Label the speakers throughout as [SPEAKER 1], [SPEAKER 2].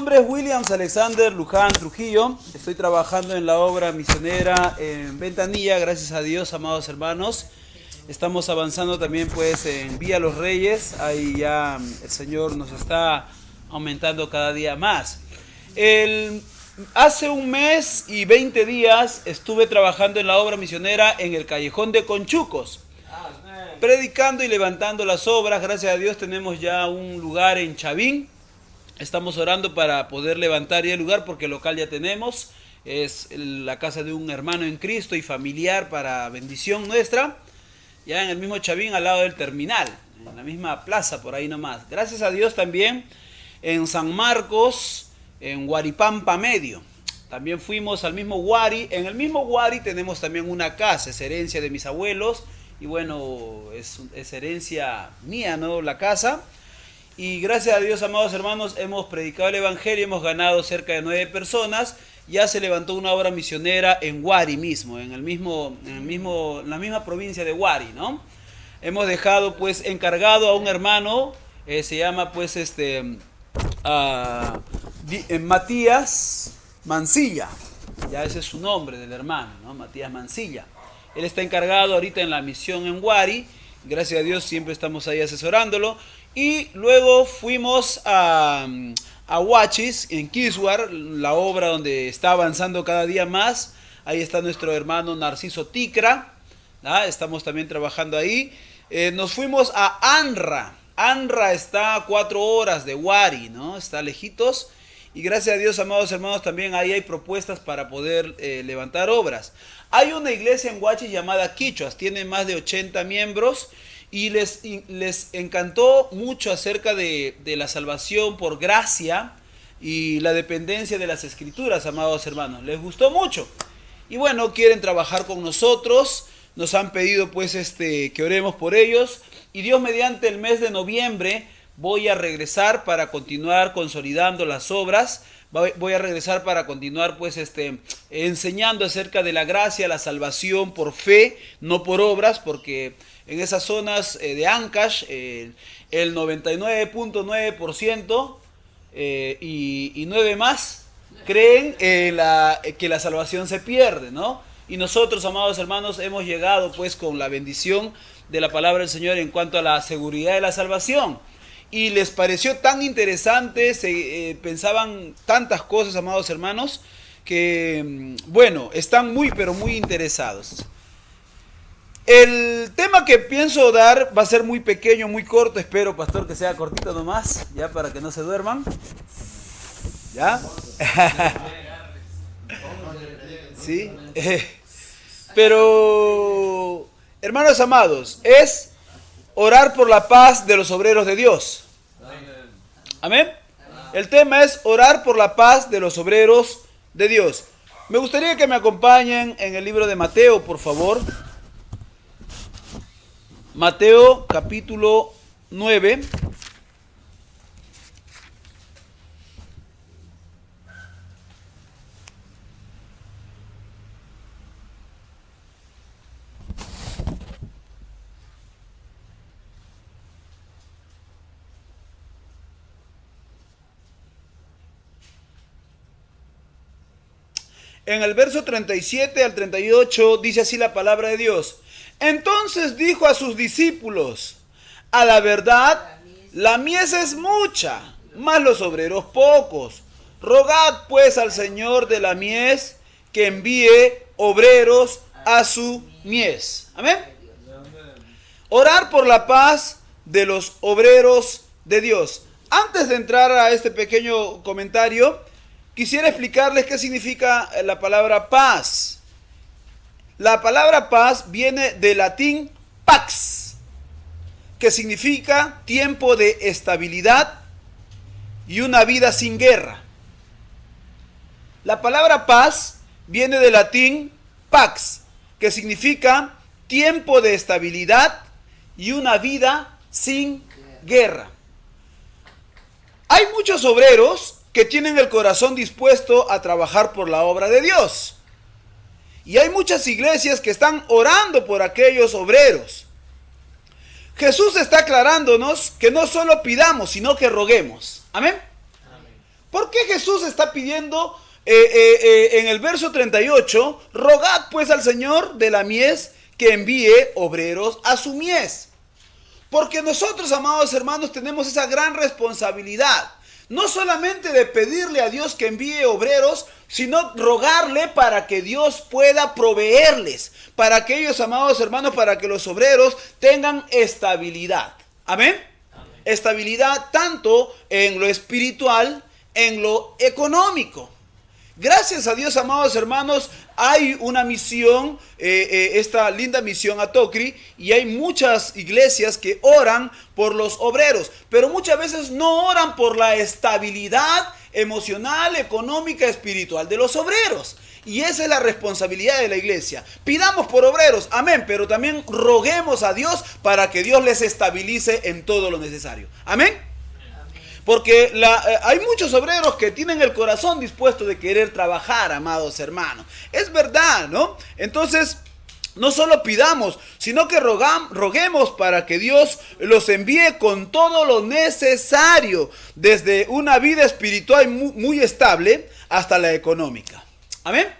[SPEAKER 1] nombre es Williams Alexander Luján Trujillo. Estoy trabajando en la obra misionera en Ventanilla, gracias a Dios, amados hermanos. Estamos avanzando también pues en Vía Los Reyes. Ahí ya el Señor nos está aumentando cada día más. Hace un mes y 20 días estuve trabajando en la obra misionera en el Callejón de Conchucos, predicando y levantando las obras. Gracias a Dios tenemos ya un lugar en Chavín. Estamos orando para poder levantar ya el lugar porque el local ya tenemos. Es la casa de un hermano en Cristo y familiar para bendición nuestra. Ya en el mismo Chavín, al lado del terminal, en la misma plaza, por ahí nomás. Gracias a Dios también en San Marcos, en Huaripampa Medio. También fuimos al mismo Huari. En el mismo Huari tenemos también una casa, es herencia de mis abuelos. Y bueno, es herencia mía, ¿no? La casa. Y gracias a Dios, amados hermanos, hemos predicado el Evangelio, hemos ganado cerca de 9 personas. Ya se levantó una obra misionera en Huari mismo, en la misma provincia de Huari, ¿no? Hemos dejado pues encargado a un hermano, se llama pues Matías Mancilla. Ya ese es su nombre del hermano, ¿no? Matías Mancilla. Él está encargado ahorita en la misión en Huari. Gracias a Dios siempre estamos ahí asesorándolo. Y luego fuimos a Huachis, en Kiswar, la obra donde está avanzando cada día más. Ahí está nuestro hermano Narciso Ticra. Estamos también trabajando ahí. Nos fuimos a Anra. Anra está a 4 horas de Huari, ¿no? Está lejitos. Y gracias a Dios, amados hermanos, también ahí hay propuestas para poder levantar obras. Hay una iglesia en Huachis llamada Quichuas, tiene más de 80 miembros y les encantó mucho acerca de la salvación por gracia y la dependencia de las escrituras, amados hermanos. Les gustó mucho. Y bueno, quieren trabajar con nosotros, nos han pedido pues que oremos por ellos y Dios mediante el mes de noviembre voy a regresar para continuar consolidando las obras. Voy a regresar para continuar pues enseñando acerca de la gracia, la salvación por fe, no por obras, porque en esas zonas de Ancash el 99.9% y 9 más creen que la salvación se pierde, ¿no? Y nosotros, amados hermanos, hemos llegado pues con la bendición de la palabra del Señor en cuanto a la seguridad de la salvación. Y les pareció tan interesante, pensaban tantas cosas, amados hermanos, que, bueno, están muy, pero muy interesados. El tema que pienso dar va a ser muy pequeño, muy corto. Espero, pastor, que sea cortito nomás, ya para que no se duerman. ¿Ya? Sí. Pero, hermanos amados, es orar por la paz de los obreros de Dios. Amén. El tema es orar por la paz de los obreros de Dios. Me gustaría que me acompañen en el libro de Mateo, por favor. Mateo capítulo 9. En el verso 37 al 38 dice así la palabra de Dios. Entonces dijo a sus discípulos, a la verdad, la mies es mucha, mas los obreros pocos. Rogad pues al Señor de la mies que envíe obreros a su mies. Amén. Orar por la paz de los obreros de Dios. Antes de entrar a este pequeño comentario, quisiera explicarles qué significa la palabra paz. La palabra paz viene del latín pax, que significa tiempo de estabilidad y una vida sin guerra. La palabra paz viene del latín pax, que significa tiempo de estabilidad y una vida sin guerra. Hay muchos obreros que tienen el corazón dispuesto a trabajar por la obra de Dios. Y hay muchas iglesias que están orando por aquellos obreros. Jesús está aclarándonos que no solo pidamos, sino que roguemos. Amén. ¿Por qué Jesús está pidiendo en el verso 38, rogad pues al Señor de la mies que envíe obreros a su mies? Porque nosotros, amados hermanos, tenemos esa gran responsabilidad. No solamente de pedirle a Dios que envíe obreros, sino rogarle para que Dios pueda proveerles. Para que ellos, amados hermanos, para que los obreros tengan estabilidad. ¿Amén? Amén. Estabilidad tanto en lo espiritual, en lo económico. Gracias a Dios, amados hermanos, hay una misión, esta linda misión a Tocri, y hay muchas iglesias que oran por los obreros, pero muchas veces no oran por la estabilidad emocional, económica, espiritual de los obreros. Y esa es la responsabilidad de la iglesia. Pidamos por obreros, amén, pero también roguemos a Dios para que Dios les estabilice en todo lo necesario. Amén. Porque hay muchos obreros que tienen el corazón dispuesto de querer trabajar, amados hermanos. Es verdad, ¿no? Entonces, no solo pidamos, sino que roguemos para que Dios los envíe con todo lo necesario, desde una vida espiritual muy estable hasta la económica. ¿Amén?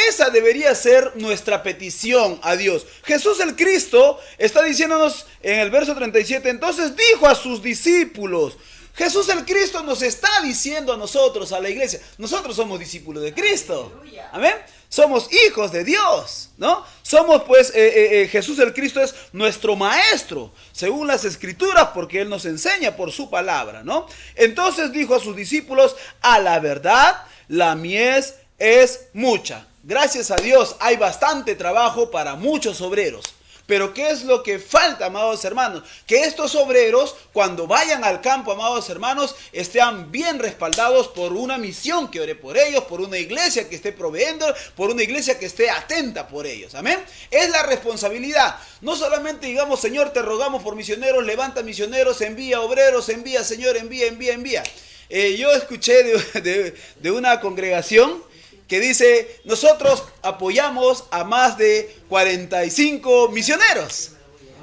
[SPEAKER 1] Esa debería ser nuestra petición a Dios. Jesús el Cristo está diciéndonos en el verso 37, entonces dijo a sus discípulos. Jesús el Cristo nos está diciendo a nosotros, a la iglesia, nosotros somos discípulos de Cristo. Amén. Somos hijos de Dios, ¿no? Somos pues, Jesús el Cristo es nuestro maestro, según las escrituras, porque Él nos enseña por su palabra, ¿no? Entonces dijo a sus discípulos, a la verdad, la mies es mucha. Gracias a Dios hay bastante trabajo para muchos obreros. Pero ¿qué es lo que falta, amados hermanos? Que estos obreros, cuando vayan al campo, amados hermanos, estén bien respaldados por una misión que ore por ellos, por una iglesia que esté proveyendo, por una iglesia que esté atenta por ellos. Amén. Es la responsabilidad. No solamente digamos, Señor, te rogamos por misioneros, levanta misioneros, envía obreros, envía, Señor, envía. Yo escuché de una congregación que dice, nosotros apoyamos a más de 45 misioneros,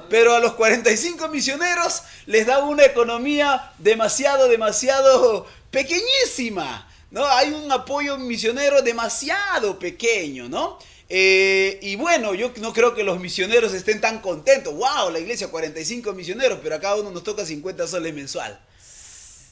[SPEAKER 1] pero a los 45 misioneros les da una economía demasiado pequeñísima, ¿no? Hay un apoyo misionero demasiado pequeño, ¿no? Y bueno, yo no creo que los misioneros estén tan contentos. ¡Wow! La iglesia, 45 misioneros, pero a cada uno nos toca 50 soles mensual.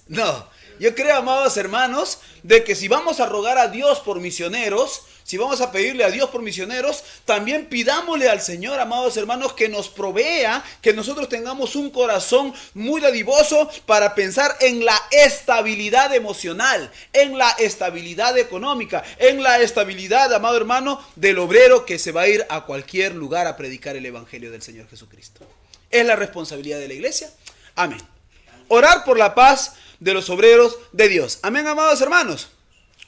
[SPEAKER 1] No. Yo creo, amados hermanos, de que si vamos a rogar a Dios por misioneros, si vamos a pedirle a Dios por misioneros, también pidámosle al Señor, amados hermanos, que nos provea, que nosotros tengamos un corazón muy dadivoso para pensar en la estabilidad emocional, en la estabilidad económica, en la estabilidad, amado hermano, del obrero que se va a ir a cualquier lugar a predicar el evangelio del Señor Jesucristo. Es la responsabilidad de la iglesia. Amén. Orar por la paz de los obreros de Dios. Amén, amados hermanos.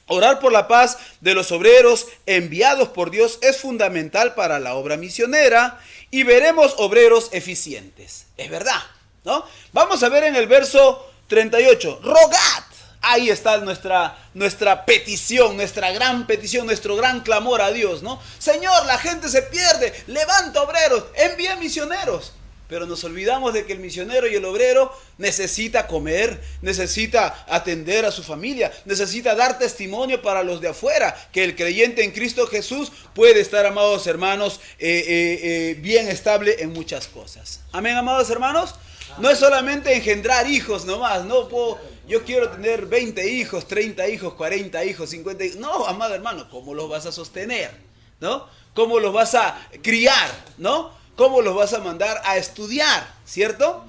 [SPEAKER 1] Orar por la paz de los obreros enviados por Dios es fundamental para la obra misionera y veremos obreros eficientes. Es verdad, ¿no? Vamos a ver en el verso 38. Rogad. Ahí está nuestra petición, nuestra gran petición, nuestro gran clamor a Dios, ¿no? Señor, la gente se pierde. Levanta obreros, envía misioneros. Pero nos olvidamos de que el misionero y el obrero necesita comer, necesita atender a su familia, necesita dar testimonio para los de afuera, que el creyente en Cristo Jesús puede estar, amados hermanos, bien estable en muchas cosas. Amén, amados hermanos. No es solamente engendrar hijos nomás, no yo quiero tener 20 hijos, 30 hijos, 40 hijos, 50 hijos. No, amado hermano, ¿cómo los vas a sostener? ¿No? ¿Cómo los vas a criar? ¿No? ¿Cómo los vas a mandar a estudiar? ¿Cierto?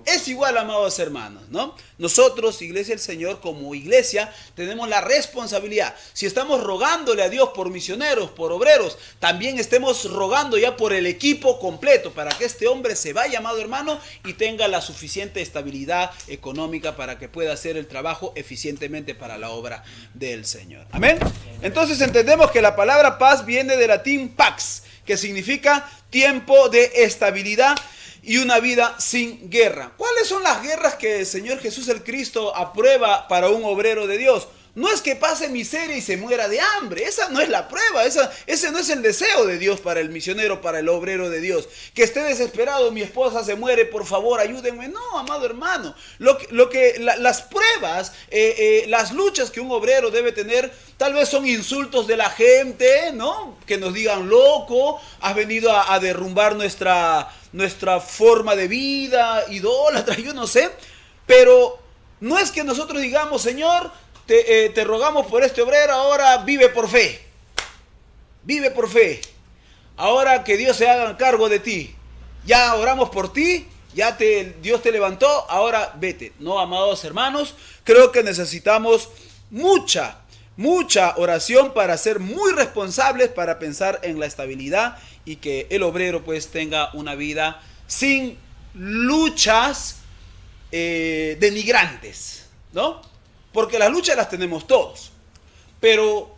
[SPEAKER 1] Es igual, amados hermanos, ¿no? Nosotros, Iglesia del Señor, como iglesia, tenemos la responsabilidad. Si estamos rogándole a Dios por misioneros, por obreros, también estemos rogando ya por el equipo completo, para que este hombre se vaya, amado hermano, y tenga la suficiente estabilidad económica para que pueda hacer el trabajo eficientemente para la obra del Señor. Amén. Entonces entendemos que la palabra paz viene del latín pax, que significa tiempo de estabilidad y una vida sin guerra. ¿Cuáles son las guerras que el Señor Jesús el Cristo aprueba para un obrero de Dios? no es que pase miseria y se muera de hambre. Esa no es la prueba. Ese no es el deseo de Dios para el misionero, para el obrero de Dios. Que esté desesperado, mi esposa se muere, por favor, ayúdenme. No, amado hermano. Las pruebas, las luchas que un obrero debe tener, tal vez son insultos de la gente, ¿no? Que nos digan loco, has venido a derrumbar nuestra forma de vida, idólatra, yo no sé. Pero no es que nosotros digamos, Señor, te rogamos por este obrero, ahora vive por fe. Vive por fe. Ahora que Dios se haga cargo de ti. Ya oramos por ti, Dios te levantó, ahora vete. No, amados hermanos, creo que necesitamos mucha oración para ser muy responsables, para pensar en la estabilidad y que el obrero pues tenga una vida sin luchas denigrantes, ¿no? Porque las luchas las tenemos todos. Pero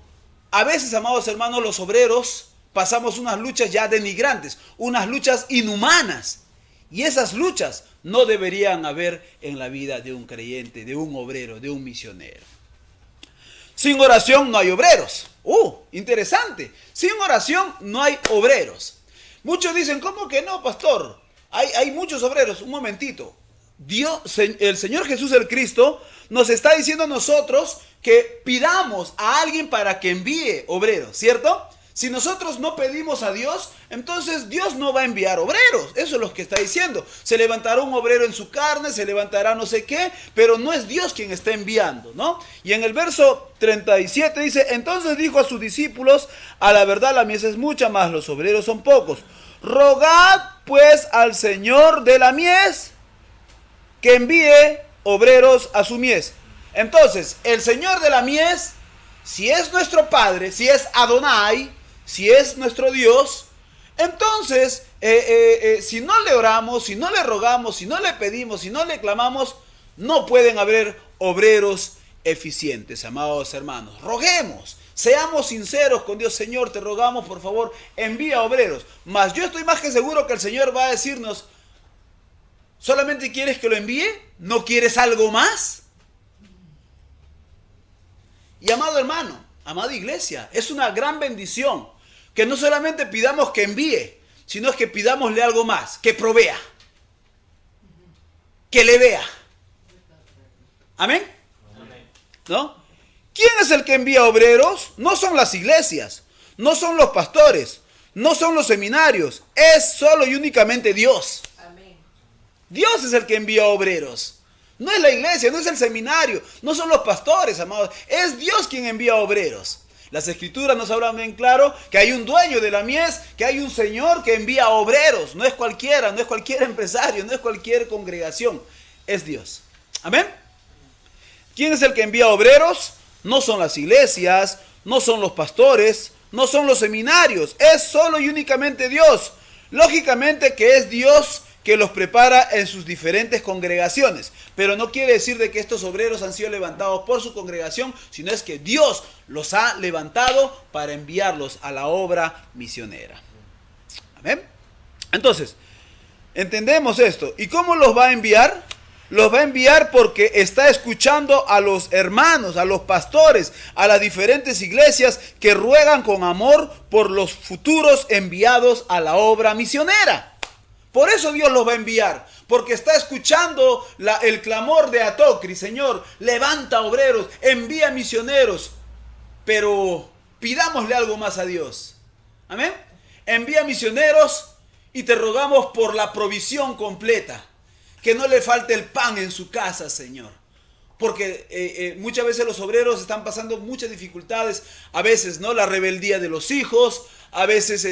[SPEAKER 1] a veces, amados hermanos, los obreros pasamos unas luchas ya denigrantes, unas luchas inhumanas. Y esas luchas no deberían haber en la vida de un creyente, de un obrero, de un misionero. Sin oración no hay obreros. Interesante. Sin oración no hay obreros. Muchos dicen, ¿cómo que no, pastor? Hay muchos obreros. Un momentito. El Señor Jesús el Cristo nos está diciendo a nosotros que pidamos a alguien para que envíe obreros, ¿cierto? Si nosotros no pedimos a Dios, entonces Dios no va a enviar obreros. Eso es lo que está diciendo. Se levantará un obrero en su carne, se levantará no sé qué, pero no es Dios quien está enviando, ¿no? Y en el verso 37 dice, entonces dijo a sus discípulos, a la verdad la mies es mucha, mas los obreros son pocos. Rogad pues al Señor de la mies que envíe obreros a su mies. Entonces, el Señor de la mies, si es nuestro Padre, si es Adonai, si es nuestro Dios, entonces, si no le oramos, si no le rogamos, si no le pedimos, si no le clamamos, no pueden haber obreros eficientes, amados hermanos. Roguemos, seamos sinceros con Dios. Señor, te rogamos, por favor, envía obreros. Mas yo estoy más que seguro que el Señor va a decirnos, ¿solamente quieres que lo envíe? ¿No quieres algo más? Y amado hermano, amada iglesia, es una gran bendición que no solamente pidamos que envíe, sino que pidámosle algo más, que provea, que le vea. ¿Amén? ¿No? ¿Quién es el que envía obreros? No son las iglesias, no son los pastores, no son los seminarios, es solo y únicamente Dios. Dios es el que envía obreros. No es la iglesia, no es el seminario, no son los pastores, amados. Es Dios quien envía obreros. Las escrituras nos hablan bien claro que hay un dueño de la mies, que hay un Señor que envía obreros. No es cualquiera, no es cualquier empresario, no es cualquier congregación. Es Dios. ¿Amén? ¿Quién es el que envía obreros? No son las iglesias, no son los pastores, no son los seminarios. Es solo y únicamente Dios. Lógicamente que es Dios que los prepara en sus diferentes congregaciones. Pero no quiere decir de que estos obreros han sido levantados por su congregación, sino es que Dios los ha levantado para enviarlos a la obra misionera. ¿Amén? Entonces, entendemos esto. ¿Y cómo los va a enviar? Los va a enviar porque está escuchando a los hermanos, a los pastores, a las diferentes iglesias que ruegan con amor por los futuros enviados a la obra misionera. Por eso Dios los va a enviar, porque está escuchando el clamor de Atocri. Señor, levanta obreros, envía misioneros, pero pidámosle algo más a Dios. Amén. Envía misioneros y te rogamos por la provisión completa, que no le falte el pan en su casa, Señor. Porque muchas veces los obreros están pasando muchas dificultades, a veces, ¿no? La rebeldía de los hijos, a veces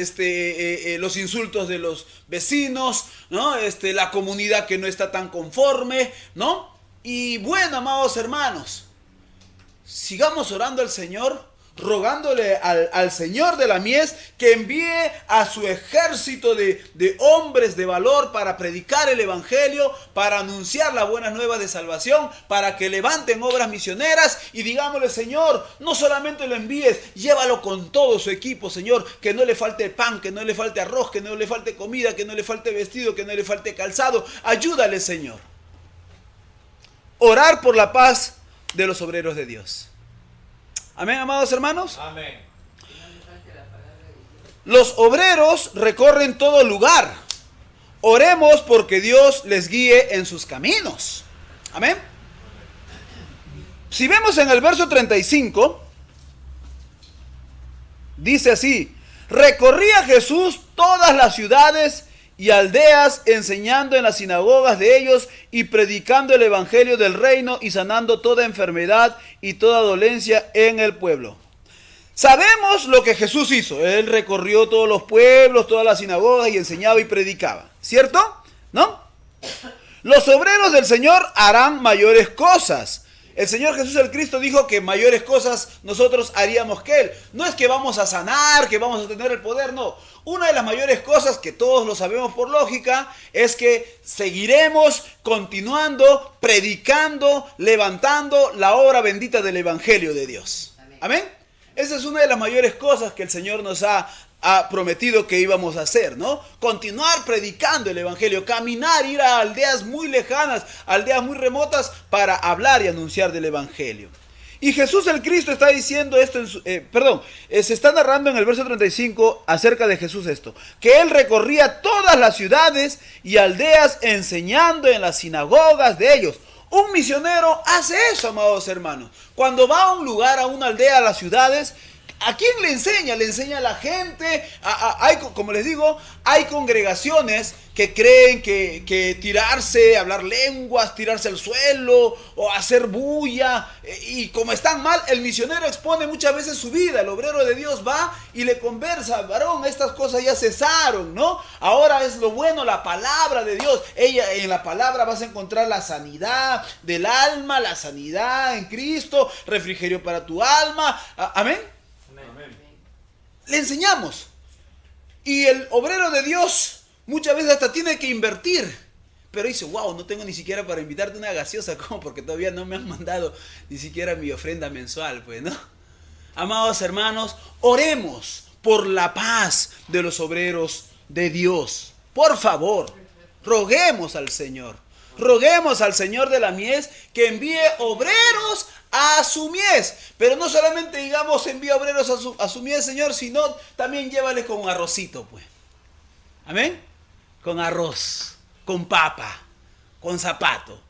[SPEAKER 1] los insultos de los vecinos, ¿no? La comunidad que no está tan conforme, ¿no? Y bueno, amados hermanos, sigamos orando al Señor, rogándole al Señor de la mies que envíe a su ejército de hombres de valor para predicar el evangelio, para anunciar las buenas nuevas de salvación, para que levanten obras misioneras. Y digámosle: Señor, no solamente lo envíes, llévalo con todo su equipo, Señor, que no le falte pan, que no le falte arroz, que no le falte comida, que no le falte vestido, que no le falte calzado. Ayúdale, Señor. Orar por la paz de los obreros de Dios. Amén, amados hermanos.
[SPEAKER 2] Amén.
[SPEAKER 1] Los obreros recorren todo lugar. Oremos porque Dios les guíe en sus caminos. Amén. Si vemos en el verso 35, dice así: recorría Jesús todas las ciudades y aldeas, enseñando en las sinagogas de ellos y predicando el evangelio del reino y sanando toda enfermedad y toda dolencia en el pueblo. Sabemos lo que Jesús hizo. Él recorrió todos los pueblos, todas las sinagogas y enseñaba y predicaba. ¿Cierto? ¿No? Los obreros del Señor harán mayores cosas. El Señor Jesús el Cristo dijo que mayores cosas nosotros haríamos que Él. No es que vamos a sanar, que vamos a tener el poder, no. Una de las mayores cosas que todos lo sabemos por lógica es que seguiremos continuando, predicando, levantando la obra bendita del Evangelio de Dios. Amén. Esa es una de las mayores cosas que el Señor nos ha prometido que íbamos a hacer, ¿no? Continuar predicando el Evangelio, caminar, ir a aldeas muy lejanas, aldeas muy remotas para hablar y anunciar del Evangelio. Y Jesús el Cristo está diciendo esto, se está narrando en el verso 35 acerca de Jesús esto, que Él recorría todas las ciudades y aldeas enseñando en las sinagogas de ellos. Un misionero hace eso, amados hermanos. Cuando va a un lugar, a una aldea, a las ciudades, ¿a quién le enseña? Le enseña a la gente. Como les digo, hay congregaciones que creen que tirarse, hablar lenguas, tirarse al suelo o hacer bulla. Y como están mal, el misionero expone muchas veces su vida. El obrero de Dios va y le conversa: varón, estas cosas ya cesaron, ¿no? Ahora es lo bueno, la palabra de Dios. En la palabra vas a encontrar la sanidad del alma, la sanidad en Cristo, refrigerio para tu alma. Amén. Le enseñamos. Y el obrero de Dios muchas veces hasta tiene que invertir. Pero dice: wow, no tengo ni siquiera para invitarte una gaseosa. ¿Cómo? Porque todavía no me han mandado ni siquiera mi ofrenda mensual, pues, ¿no? Amados hermanos, oremos por la paz de los obreros de Dios. Por favor, roguemos al Señor. Roguemos al Señor de la mies que envíe obreros a su mies. Pero no solamente digamos envía obreros a su mies, Señor, sino también llévales con un arrocito, pues. Amén. Con arroz, con papa, con zapato.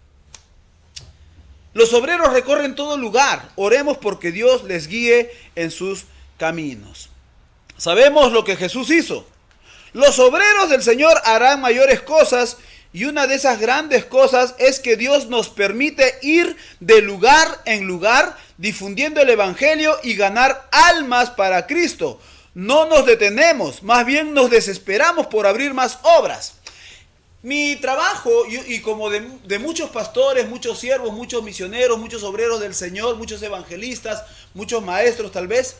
[SPEAKER 1] Los obreros recorren todo lugar. Oremos porque Dios les guíe en sus caminos. Sabemos lo que Jesús hizo. Los obreros del Señor harán mayores cosas. Y una de esas grandes cosas es que Dios nos permite ir de lugar en lugar difundiendo el Evangelio y ganar almas para Cristo. No nos detenemos, más bien nos desesperamos por abrir más obras. Mi trabajo, y como de muchos pastores, muchos siervos, muchos misioneros, muchos obreros del Señor, muchos evangelistas, muchos maestros tal vez,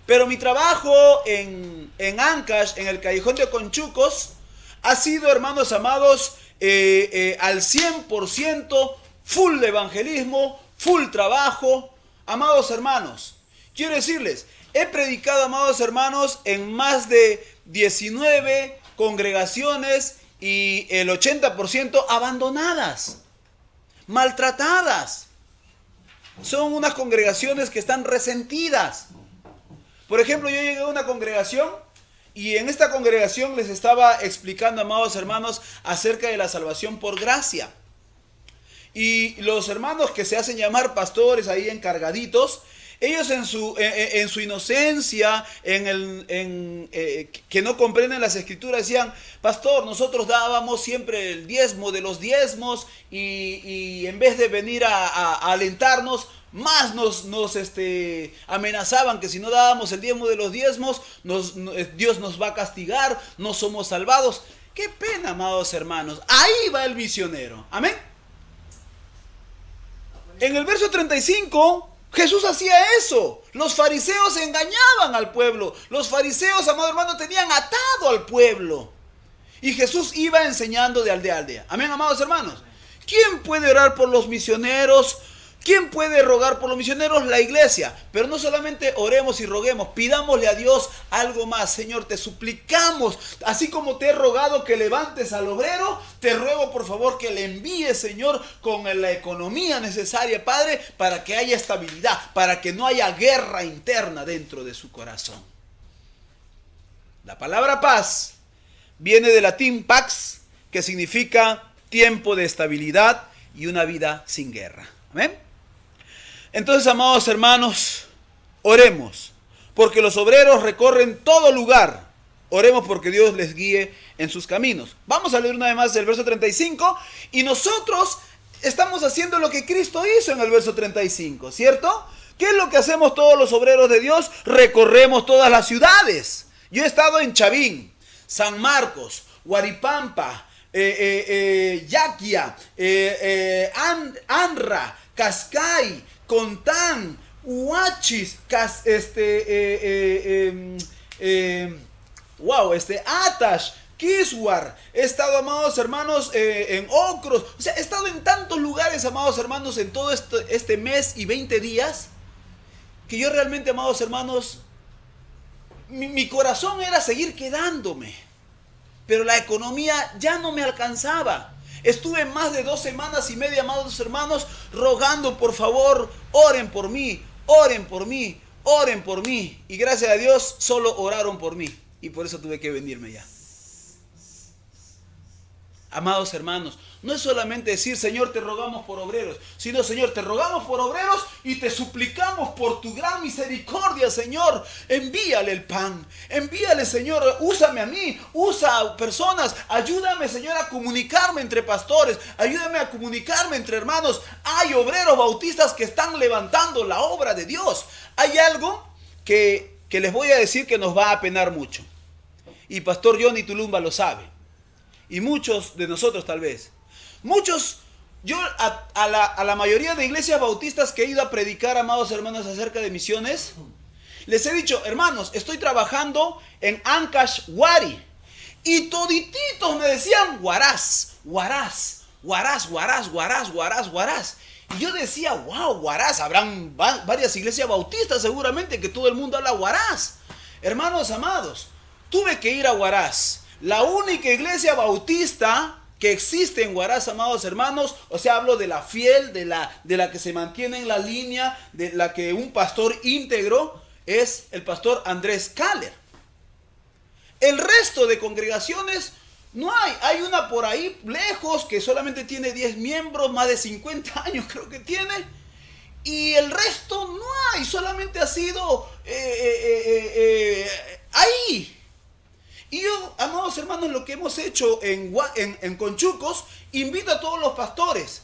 [SPEAKER 1] pero mi trabajo en Ancash, en el Callejón de Conchucos, ha sido, hermanos amados, al 100% full de evangelismo, full trabajo. Amados hermanos, quiero decirles, he predicado, amados hermanos, en más de 19 congregaciones y el 80% abandonadas, maltratadas. Son unas congregaciones que están resentidas. Por ejemplo, yo llegué a una congregación y en esta congregación les estaba explicando, amados hermanos, acerca de la salvación por gracia. Y los hermanos que se hacen llamar pastores ahí encargaditos, ellos en su inocencia, que no comprenden las escrituras, decían: pastor, nosotros dábamos siempre el diezmo de los diezmos y en vez de venir a alentarnos, más nos amenazaban que si no dábamos el diezmo de los diezmos, Dios nos va a castigar, no somos salvados. Qué pena, amados hermanos. Ahí va el misionero. Amén. En el verso 35, Jesús hacía eso. Los fariseos engañaban al pueblo. Los fariseos, amado hermano, tenían atado al pueblo. Y Jesús iba enseñando de aldea a aldea. Amén, amados hermanos. ¿Quién puede orar por los misioneros? ¿Quién puede rogar por los misioneros? La iglesia. Pero no solamente oremos y roguemos, pidámosle a Dios algo más. Señor, te suplicamos, así como te he rogado que levantes al obrero, te ruego por favor que le envíes, Señor, con la economía necesaria, Padre, para que haya estabilidad, para que no haya guerra interna dentro de su corazón. La palabra paz viene del latín pax, que significa tiempo de estabilidad y una vida sin guerra. Amén. Entonces, amados hermanos, oremos, porque los obreros recorren todo lugar. Oremos porque Dios les guíe en sus caminos. Vamos a leer una vez más el verso 35, y nosotros estamos haciendo lo que Cristo hizo en el verso 35, ¿cierto? ¿Qué es lo que hacemos todos los obreros de Dios? Recorremos todas las ciudades. Yo he estado en Chavín, San Marcos, Huaripampa, Yaquia, Anra, Cascay, Contán, Huachis, Atash, Kiswar. He estado, amados hermanos, en Ocros. O sea, he estado en tantos lugares, amados hermanos, en todo este mes y 20 días, que yo realmente, amados hermanos, mi corazón era seguir quedándome, pero la economía ya no me alcanzaba. Estuve más de 2 semanas y media, amados hermanos, rogando, por favor, oren por mí, oren por mí, oren por mí. Y gracias a Dios, solo oraron por mí. Y por eso tuve que venirme ya. Amados hermanos, no es solamente decir, Señor, te rogamos por obreros, sino, Señor, te rogamos por obreros y te suplicamos por tu gran misericordia, Señor. Envíale el pan, envíale, Señor, úsame a mí, usa a personas, ayúdame, Señor, a comunicarme entre pastores, ayúdame a comunicarme entre hermanos. Hay obreros bautistas que están levantando la obra de Dios. Hay algo que les voy a decir que nos va a penar mucho, y Pastor Johnny Tulumba lo sabe. Y muchos de nosotros tal vez. Yo a la mayoría de iglesias bautistas que he ido a predicar, amados hermanos, acerca de misiones, les he dicho, hermanos, estoy trabajando en Ancash, Wari. Y todititos me decían, Huaraz, Huaraz, Huaraz, Huaraz, Huaraz, Huaraz, Huaraz. Y yo decía, wow, Huaraz, habrán varias iglesias bautistas seguramente que todo el mundo habla Huaraz. Hermanos amados, tuve que ir a Huaraz. La única iglesia bautista que existe en Huaraz, amados hermanos, o sea, hablo de la fiel, de la que se mantiene en la línea, de la que un pastor íntegro es el pastor Andrés Caller. El resto de congregaciones no hay. Hay una por ahí lejos que solamente tiene 10 miembros, más de 50 años creo que tiene. Y el resto no hay, solamente ha sido ahí. Y yo, amados hermanos, lo que hemos hecho en Conchucos, invito a todos los pastores.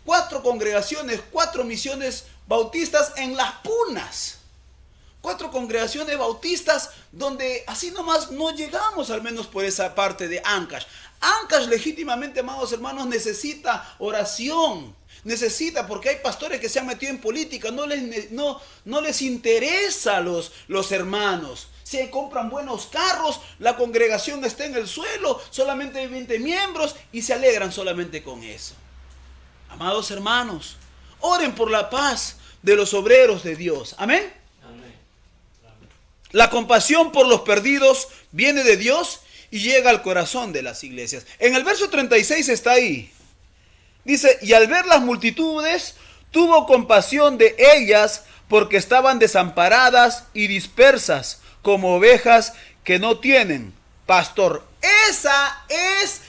[SPEAKER 1] 4 congregaciones, 4 misiones bautistas en Las Punas. 4 congregaciones bautistas donde así nomás no llegamos, al menos por esa parte de Ancash. Ancash legítimamente, amados hermanos, necesita oración. Necesita, porque hay pastores que se han metido en política, no les interesa a los hermanos. Si compran buenos carros, la congregación está en el suelo, solamente hay 20 miembros y se alegran solamente con eso. Amados hermanos, oren por la paz de los obreros de Dios. Amén. Amén. La compasión por los perdidos viene de Dios y llega al corazón de las iglesias. En el verso 36 está ahí. Dice, y al ver las multitudes, tuvo compasión de ellas porque estaban desamparadas y dispersas, como ovejas que no tienen pastor. Esa es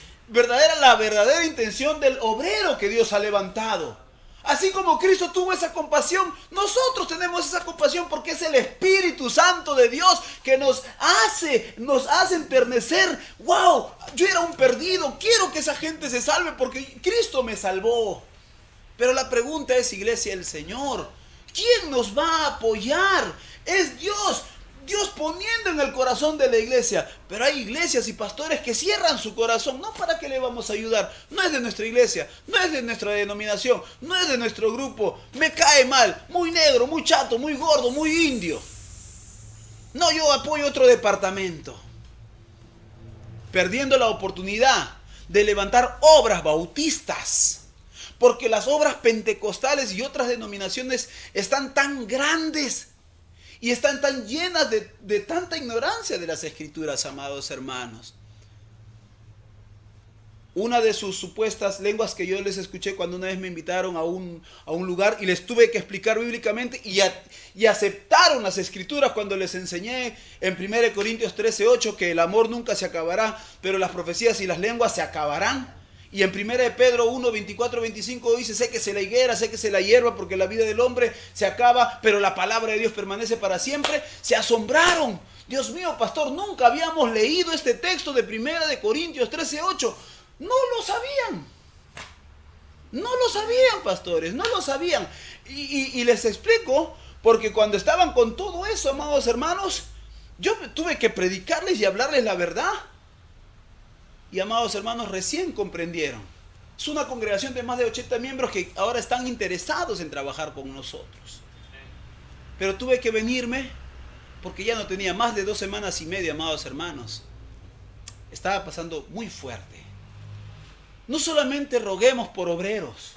[SPEAKER 1] la verdadera intención del obrero que Dios ha levantado. Así como Cristo tuvo esa compasión, nosotros tenemos esa compasión porque es el Espíritu Santo de Dios que nos hace enternecer. ¡Wow! Yo era un perdido, quiero que esa gente se salve porque Cristo me salvó. Pero la pregunta es, iglesia del Señor, ¿quién nos va a apoyar? Es Dios. Dios poniendo en el corazón de la iglesia. Pero hay iglesias y pastores que cierran su corazón. No, ¿para qué le vamos a ayudar? No es de nuestra iglesia, no es de nuestra denominación, no es de nuestro grupo. Me cae mal, muy negro, muy chato, muy gordo, muy indio. No, yo apoyo otro departamento. Perdiendo la oportunidad de levantar obras bautistas. porque las obras pentecostales y otras denominaciones están tan grandes y están tan llenas de tanta ignorancia de las Escrituras, amados hermanos. Una de sus supuestas lenguas que yo les escuché cuando una vez me invitaron a un lugar y les tuve que explicar bíblicamente y aceptaron las Escrituras cuando les enseñé en 1 Corintios 13:8 que el amor nunca se acabará, pero las profecías y las lenguas se acabarán. Y en 1 Pedro 1:24-25 dice, séquese la higuera, séquese la hierba, porque la vida del hombre se acaba, pero la palabra de Dios permanece para siempre. Se asombraron. Dios mío, pastor, nunca habíamos leído este texto de 1 Corintios 13:8. No lo sabían. No lo sabían, pastores, no lo sabían. Y les explico, porque cuando estaban con todo eso, amados hermanos, yo tuve que predicarles y hablarles la verdad. Y amados hermanos, recién comprendieron. Es una congregación de más de 80 miembros que ahora están interesados en trabajar con nosotros. Pero tuve que venirme porque ya no tenía más de 2 semanas y media, amados hermanos. Estaba pasando muy fuerte. No solamente roguemos por obreros,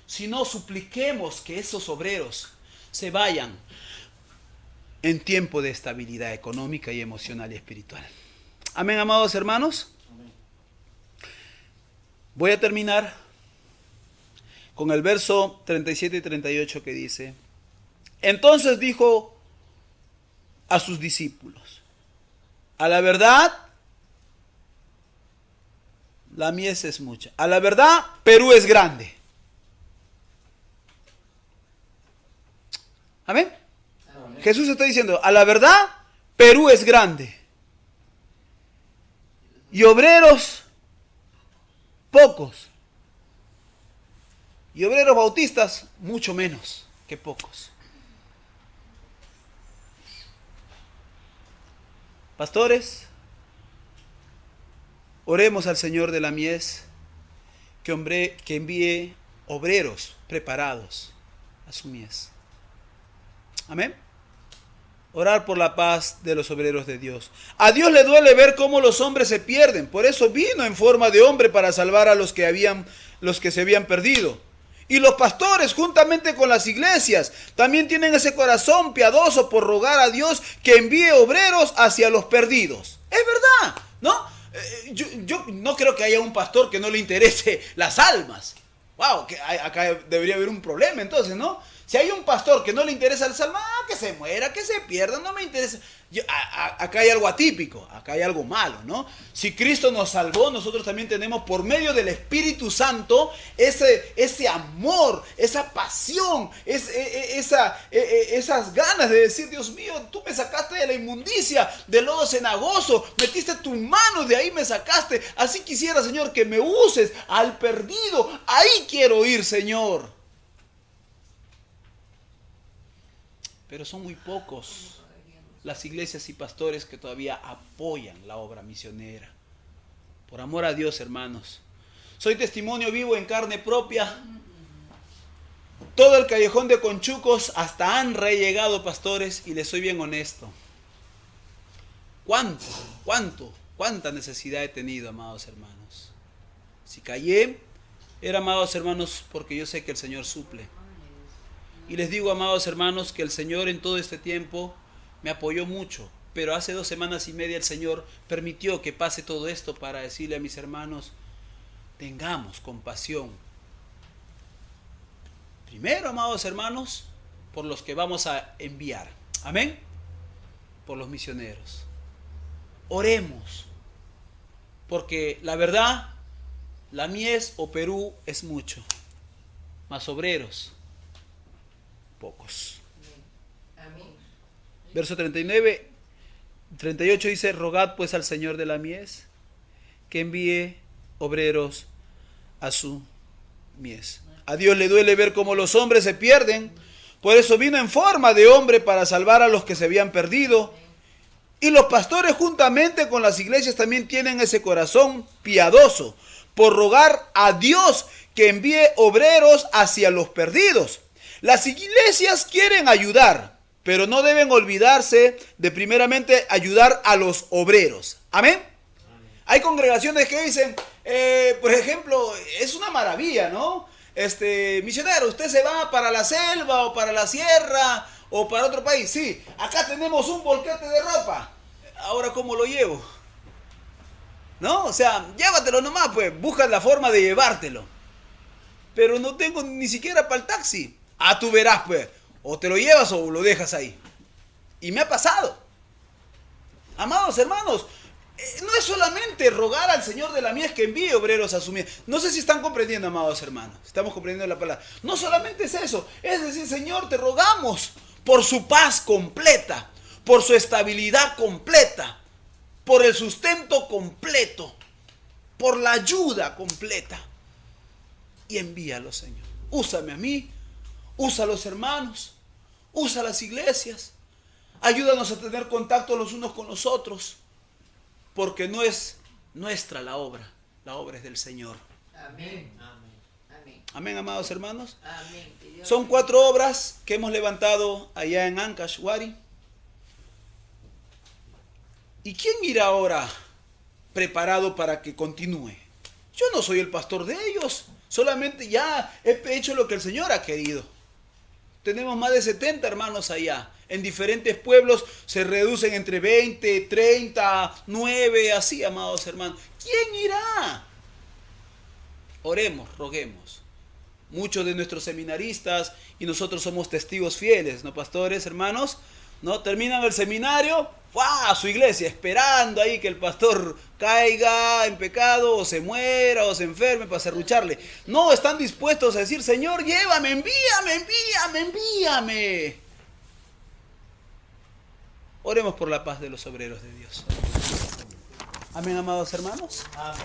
[SPEAKER 1] sino supliquemos que esos obreros se vayan en tiempo de estabilidad económica y emocional y espiritual. Amén, amados hermanos. Voy a terminar con el verso 37 y 38 que dice: entonces dijo a sus discípulos, a la verdad, la mies es mucha. A la verdad, Perú es grande. ¿Amén? Amén. Jesús está diciendo, a la verdad, Perú es grande. Y obreros, pocos. Y obreros bautistas, mucho menos que pocos. Pastores, oremos al Señor de la mies que envíe obreros preparados a su mies. Amén. Orar por la paz de los obreros de Dios. A Dios le duele ver cómo los hombres se pierden. Por eso vino en forma de hombre para salvar a los que se habían perdido. Y los pastores, juntamente con las iglesias, también tienen ese corazón piadoso por rogar a Dios que envíe obreros hacia los perdidos. Es verdad, ¿no? Yo no creo que haya un pastor que no le interese las almas. Wow, que acá debería haber un problema entonces, ¿no? Si hay un pastor que no le interesa las almas, que se muera, que se pierda, no me interesa. Acá hay algo atípico, acá hay algo malo, ¿no? Si Cristo nos salvó, nosotros también tenemos por medio del Espíritu Santo ese amor, esa pasión, esas ganas de decir, Dios mío, tú me sacaste de la inmundicia, del lodo cenagoso, metiste tu mano, de ahí me sacaste. Así quisiera, Señor, que me uses al perdido. Ahí quiero ir, Señor. Pero son muy pocos las iglesias y pastores que todavía apoyan la obra misionera. Por amor a Dios, hermanos. Soy testimonio vivo en carne propia. Todo el callejón de Conchucos hasta Anre he llegado, pastores, y les soy bien honesto. ¿Cuánta necesidad he tenido, amados hermanos? Si callé, era, amados hermanos, porque yo sé que el Señor suple. Y les digo, amados hermanos, que el Señor en todo este tiempo me apoyó mucho. Pero hace 2 semanas y media el Señor permitió que pase todo esto para decirle a mis hermanos, tengamos compasión. Primero, amados hermanos, por los que vamos a enviar. Amén. Por los misioneros. Oremos. Porque la verdad, la mies o Perú es mucho. Más obreros, pocos. Amén. Verso 38 dice, rogad pues al Señor de la mies que envíe obreros a su mies. A Dios le duele ver cómo los hombres se pierden. Por eso vino en forma de hombre para salvar a los que se habían perdido. Y los pastores juntamente con las iglesias también tienen ese corazón piadoso por rogar a Dios que envíe obreros hacia los perdidos. Las iglesias quieren ayudar, pero no deben olvidarse de primeramente ayudar a los obreros. ¿Amén? Amén. Hay congregaciones que dicen, por ejemplo, es una maravilla, ¿no? misionero, ¿usted se va para la selva o para la sierra o para otro país? Sí, acá tenemos un volquete de ropa. Ahora, ¿cómo lo llevo? ¿No? O sea, llévatelo nomás, pues, busca la forma de llevártelo. Pero no tengo ni siquiera para el taxi. Ah, tú verás, pues, o te lo llevas o lo dejas ahí. Y me ha pasado. Amados hermanos, no es solamente rogar al Señor de la mies que envíe obreros a su mies. No sé si están comprendiendo, amados hermanos. Estamos comprendiendo la palabra. No solamente es eso. Es decir, Señor, te rogamos por su paz completa, por su estabilidad completa, por el sustento completo, por la ayuda completa. Y envíalo, Señor. Úsame a mí, usa a los hermanos, usa a las iglesias. Ayúdanos a tener contacto los unos con los otros, porque no es nuestra la obra es del Señor.
[SPEAKER 2] Amén. Amén.
[SPEAKER 1] Amén, amados hermanos.
[SPEAKER 2] Amén.
[SPEAKER 1] Son 4 obras que hemos levantado allá en Ancash, Wari. ¿Y quién irá ahora preparado para que continúe? Yo no soy el pastor de ellos, solamente ya he hecho lo que el Señor ha querido. Tenemos más de 70 hermanos allá. En diferentes pueblos se reducen entre 20, 30, 9, así, amados hermanos. ¿Quién irá? Oremos, roguemos. Muchos de nuestros seminaristas y nosotros somos testigos fieles, ¿no, pastores, hermanos? ¿No? Terminan el seminario, ¡fua! A su iglesia, esperando ahí que el pastor caiga en pecado, o se muera, o se enferme para serrucharle. No, están dispuestos a decir, Señor, llévame, envíame. Oremos por la paz de los obreros de Dios. Amén, amados hermanos.
[SPEAKER 2] Amén.